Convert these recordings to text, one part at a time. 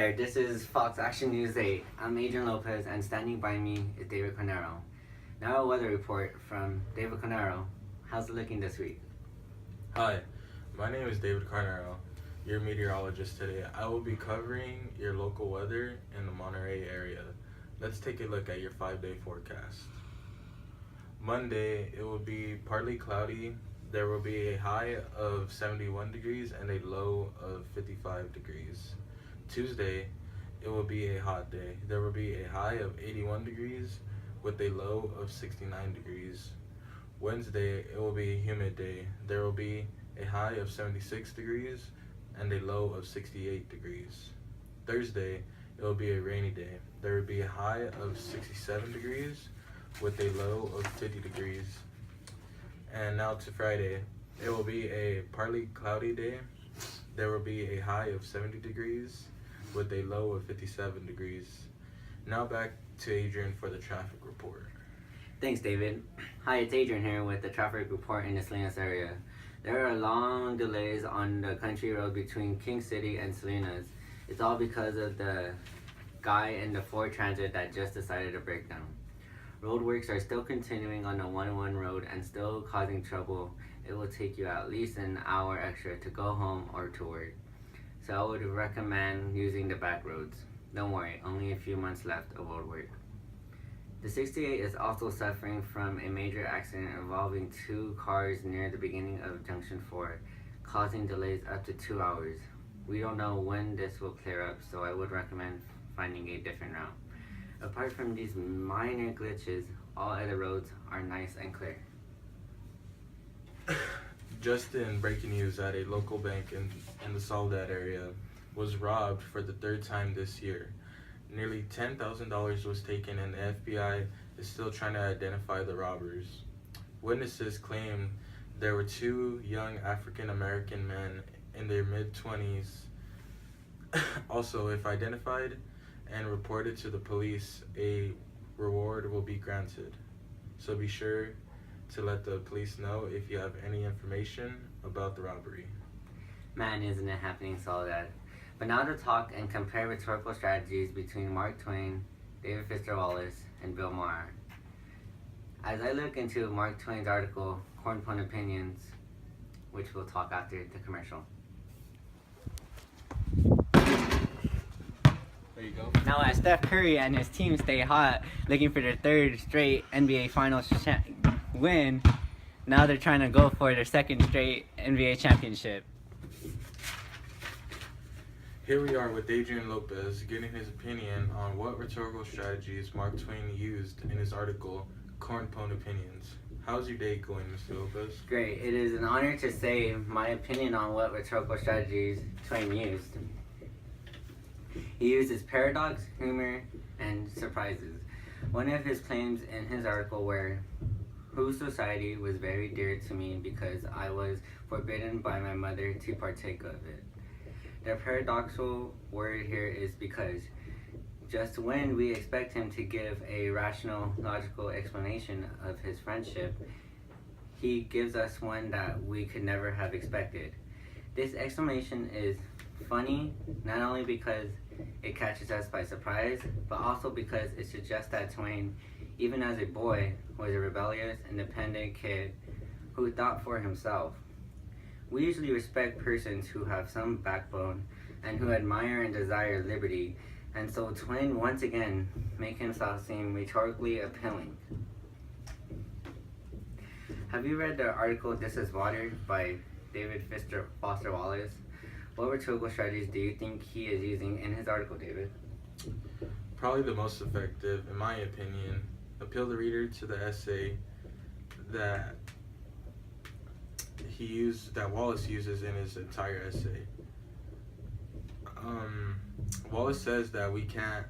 there, this is Fox Action News 8. I'm Adrian Lopez, and standing by me is David Cornero. Now a weather report from David Cornero. How's it looking this week? Hi, my name is David Carnero, your meteorologist today. I will be covering your local weather in the Monterey area. Let's take a look at your 5-day forecast. Monday, it will be partly cloudy. There will be a high of 71 degrees and a low of 55 degrees. Tuesday, it will be a hot day. There will be a high of 81 degrees with a low of 69 degrees. Wednesday, it will be a humid day. There will be a high of 76 degrees and a low of 68 degrees. Thursday, it will be a rainy day. There will be a high of 67 degrees with a low of 50 degrees. And now to Friday, it will be a partly cloudy day. There will be a high of 70 degrees with a low of 57 degrees. Now back to Adrian for the traffic report. Thanks, David. Hi, it's Adrian here with the traffic report in the Salinas area. There are long delays on the country road between King City and Salinas. It's all because of the guy in the Ford Transit that just decided to break down. Roadworks are still continuing on the 101 road and still causing trouble. It will take you at least an hour extra to go home or to work. So I would recommend using the back roads. Don't worry, only a few months left of road work. The 68 is also suffering from a major accident involving two cars near the beginning of Junction 4, causing delays up to 2 hours. We don't know when this will clear up, so I would recommend finding a different route. Apart from these minor glitches, all other roads are nice and clear. Just in breaking news at a local bank in the Soledad area was robbed for the third time this year. Nearly $10,000 was taken and the FBI is still trying to identify the robbers. Witnesses claim there were two young African American men in their mid-20s. Also, if identified and reported to the police, a reward will be granted. So be sure to let the police know if you have any information about the robbery. Man, isn't it happening, Soledad? But now to talk and compare rhetorical strategies between Mark Twain, David Foster Wallace, and Bill Maher. As I look into Mark Twain's article, Cornpone Opinions, which we'll talk after the commercial. There you go. Now, as Steph Curry and his team stay hot, looking for their third straight NBA Finals win, now they're trying to go for their second straight NBA championship. Here we are with Adrian Lopez getting his opinion on what rhetorical strategies Mark Twain used in his article, Cornpone Opinions. How's your day going, Mr. Lopez? Great. It is an honor to say my opinion on what rhetorical strategies Twain used. He uses paradox, humor, and surprises. One of his claims in his article were, "Whose society was very dear to me because I was forbidden by my mother to partake of it." The paradoxical word here is because. Just when we expect him to give a rational, logical explanation of his friendship, he gives us one that we could never have expected. This explanation is funny, not only because it catches us by surprise, but also because it suggests that Twain, even as a boy, was a rebellious, independent kid who thought for himself. We usually respect persons who have some backbone and who admire and desire liberty, and so Twain once again make himself seem rhetorically appealing. Have you read the article This is Water by David Foster Wallace? What rhetorical strategies do you think he is using in his article, David? Probably the most effective, in my opinion, appeal the reader to the essay that Wallace uses in his entire essay. Wallace says that we can't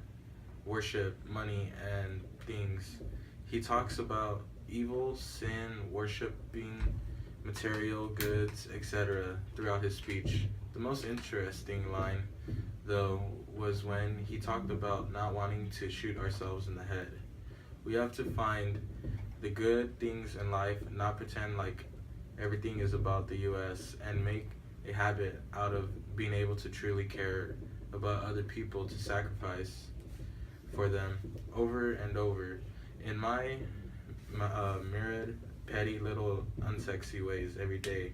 worship money and things. He talks about evil, sin, worshiping material goods, etc. throughout his speech. The most interesting line, though, was when he talked about not wanting to shoot ourselves in the head. We have to find the good things in life, not pretend like everything is about the U.S., and make a habit out of being able to truly care about other people to sacrifice for them over and over in my myriad petty little unsexy ways every day.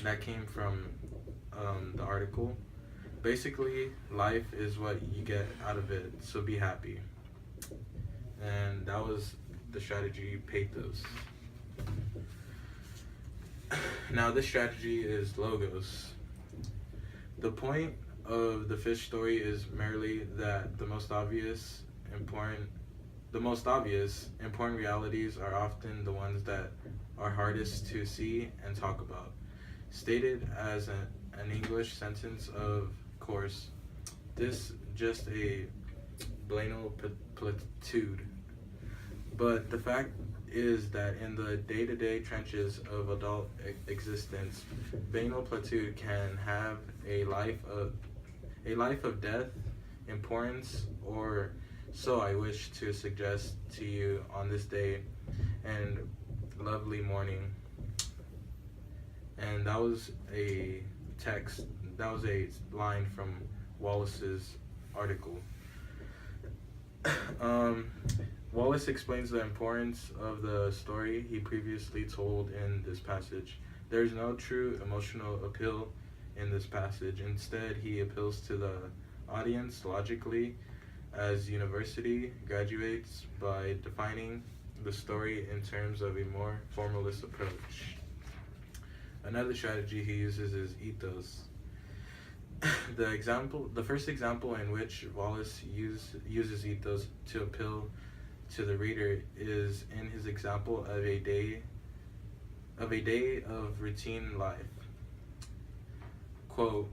That came from the article. Basically, life is what you get out of it, so be happy. And that was the strategy Pathos. Now, this strategy is logos. The point of the fish story is merely that the most obvious important realities are often the ones that are hardest to see and talk about. Stated as an English sentence, of course, this just a banal platitude. But the fact is that in the day-to-day trenches of adult existence, banal platitude can have a life of death, importance, or so I wish to suggest to you on this day and lovely morning. And that was a line from Wallace's article. Wallace explains the importance of the story he previously told in this passage. There is no true emotional appeal in this passage. Instead, he appeals to the audience logically as university graduates by defining the story in terms of a more formalist approach. Another strategy he uses is ethos. The first example in which Wallace uses ethos to appeal to the reader is in his example of a day of routine life. Quote,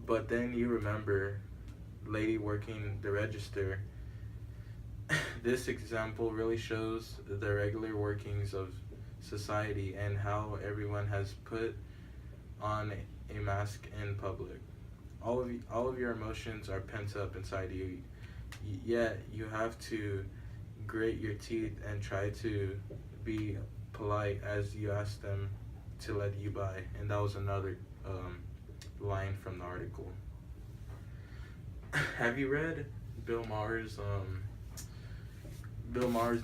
"But then you remember, lady working the register." This example really shows the regular workings of society and how everyone has put on a mask in public. All of your emotions are pent up inside you, yet you have to grate your teeth and try to be polite as you ask them to let you by. And that was another line from the article. Have you read Bill Maher's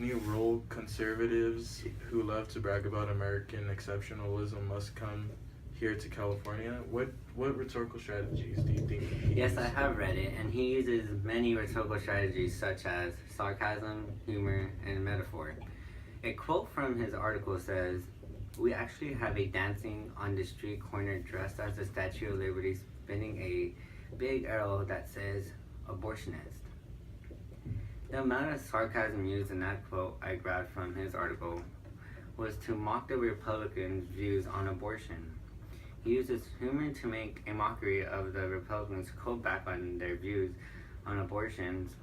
new rule, "Conservatives who love to brag about American exceptionalism must come here to California"? What rhetorical strategies do you think he Yes, used? I have read it, and he uses many rhetorical strategies such as sarcasm, humor, and metaphor. A quote from his article says, "We actually have a dancing on the street corner dressed as the Statue of Liberty spinning a big arrow that says abortionist." The amount of sarcasm used in that quote I grabbed from his article was to mock the Republicans' views on abortion. He uses humor to make a mockery of the Republicans' quote back on their views on abortions,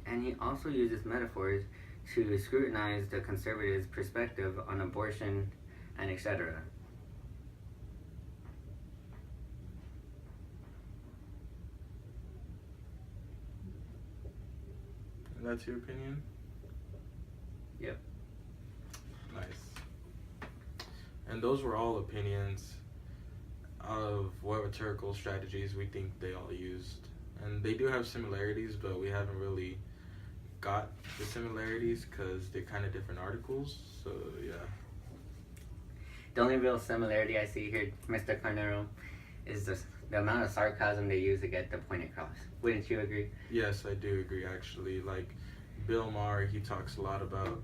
and he also uses metaphors to scrutinize the conservatives' perspective on abortion and etc. And that's your opinion? Yep. Nice. And those were all opinions of what rhetorical strategies we think they all used. And they do have similarities, but we haven't really got the similarities because they're kind of different articles. So, yeah. The only real similarity I see here, Mr. Carnero, is the amount of sarcasm they use to get the point across. Wouldn't you agree? Yes, I do agree, actually. Like, Bill Maher, he talks a lot about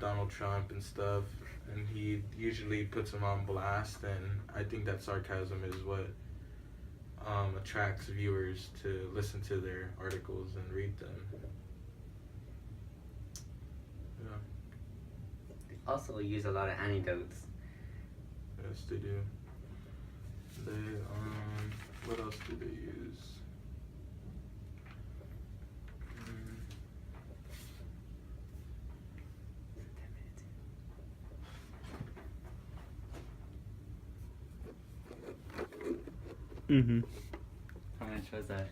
Donald Trump and stuff, and he usually puts him on blast, and I think that sarcasm is what attracts viewers to listen to their articles and read them. Yeah. They also use a lot of anecdotes. Yes, they do. They what else do they use? How much was that?